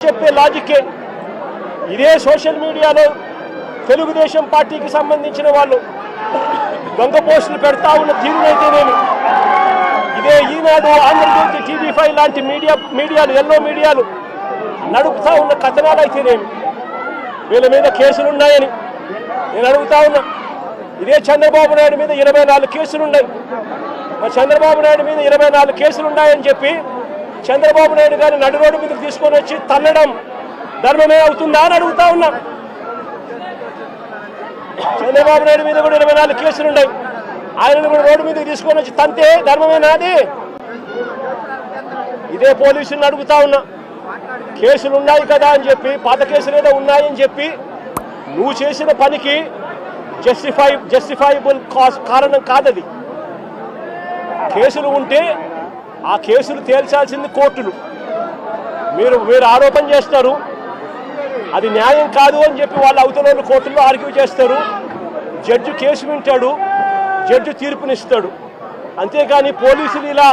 చెప్పే లాజికే ఇదే సోషల్ మీడియాలో తెలుగుదేశం పార్టీకి సంబంధించిన వాళ్ళు దొంగ పోస్టులు పెడతా ఉన్న తీరునైతేనేమి, ఇదే ఈనాడు, ఆంధ్రజ్యోతి, TV5 లాంటి మీడియాలు ఎల్లో మీడియాలు నడుపుతా ఉన్న కథనాలు అయితేనేమి, వీళ్ళ మీద కేసులున్నాయని నేను అడుగుతా ఉన్నా. ఇదే చంద్రబాబు నాయుడు మీద 24 కేసులున్నాయి. మరి చంద్రబాబు నాయుడు మీద 24 కేసులున్నాయని చెప్పి చంద్రబాబు నాయుడు గారిని నడి రోడ్డు మీదకి తీసుకొని వచ్చి తల్లడం ధర్మమే అవుతుందా అని అడుగుతా ఉన్నా. చంద్రబాబు నాయుడు మీద కూడా 24 కేసులున్నాయి. ఆయనను కూడా రోడ్డు మీదకి తీసుకొని వచ్చి తంతే ధర్మమేనా అది? ఇదే పోలీసులను అడుగుతా ఉన్నా. కేసులు ఉన్నాయి కదా అని చెప్పి, పాత కేసులు ఏదో ఉన్నాయని చెప్పి నువ్వు చేసిన పనికి జస్టిఫైబుల్ కారణం కాదది. కేసులు ఉంటే ఆ కేసులు తేల్చాల్సింది కోర్టులు. మీరు ఆరోపణ చేస్తారు, అది న్యాయం కాదు అని చెప్పి వాళ్ళు అవతల కోర్టుల్లో ఆర్గ్యూ చేస్తారు. జడ్జి కేసు వింటాడు, జడ్జి తీర్పునిస్తాడు. అంతేగాని పోలీసులు ఇలా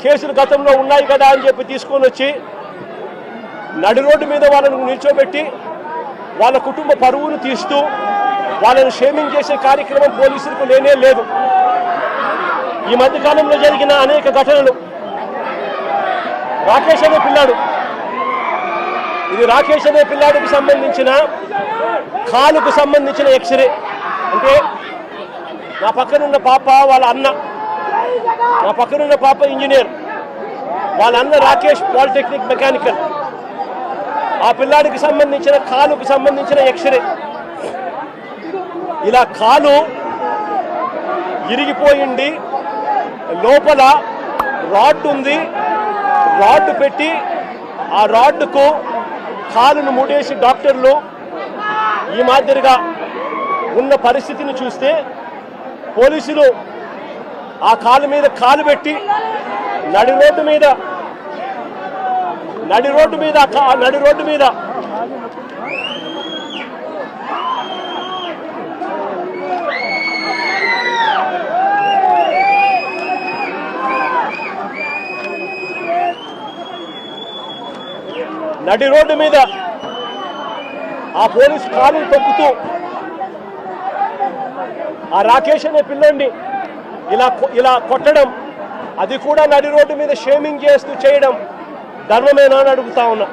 కేసులు గతంలో ఉన్నాయి కదా అని చెప్పి తీసుకొని వచ్చి నడి రోడ్డు మీద వాళ్ళను నిల్చోబెట్టి వాళ్ళ కుటుంబ పరువును తీస్తూ వాళ్ళను షేమింగ్ చేసే కార్యక్రమం పోలీసులకు లేనే లేదు. ఈ మధ్య కాలంలో జరిగిన అనేక ఘటనలు, రాకేష్ అనే పిల్లాడు, ఇది రాకేష్ అనే పిల్లాడికి సంబంధించిన కాలుకు సంబంధించిన ఎక్స్రే. అంటే నా పక్కనున్న పాప వాళ్ళ అన్న, నా పక్కనున్న పాప ఇంజనీర్, వాళ్ళ అన్న రాకేష్ పాలిటెక్నిక్ మెకానికల్. ఆ పిల్లాడికి సంబంధించిన కాలుకు సంబంధించిన ఎక్స్రే. ఇలా కాలు ఇరిగిపోయింది, లోపల రాడ్ ఉంది, రాడ్ పెట్టి ఆ రాడ్కు కాలును ముడేసి డాక్టర్లు ఈ మాదిరిగా ఉన్న పరిస్థితిని చూస్తే పోలీసులు ఆ కాలు మీద కాలు పెట్టి నడి రోడ్డు మీద ఆ పోలీసు కాలుని తొక్కుతూ ఆ రాకేష్ అనే పిల్లోడిని ఇలా కొట్టడం, అది కూడా నడి రోడ్డు మీద షేమింగ్ చేస్తూ చేయడం ధర్మమేనా అని అడుగుతా ఉన్నా.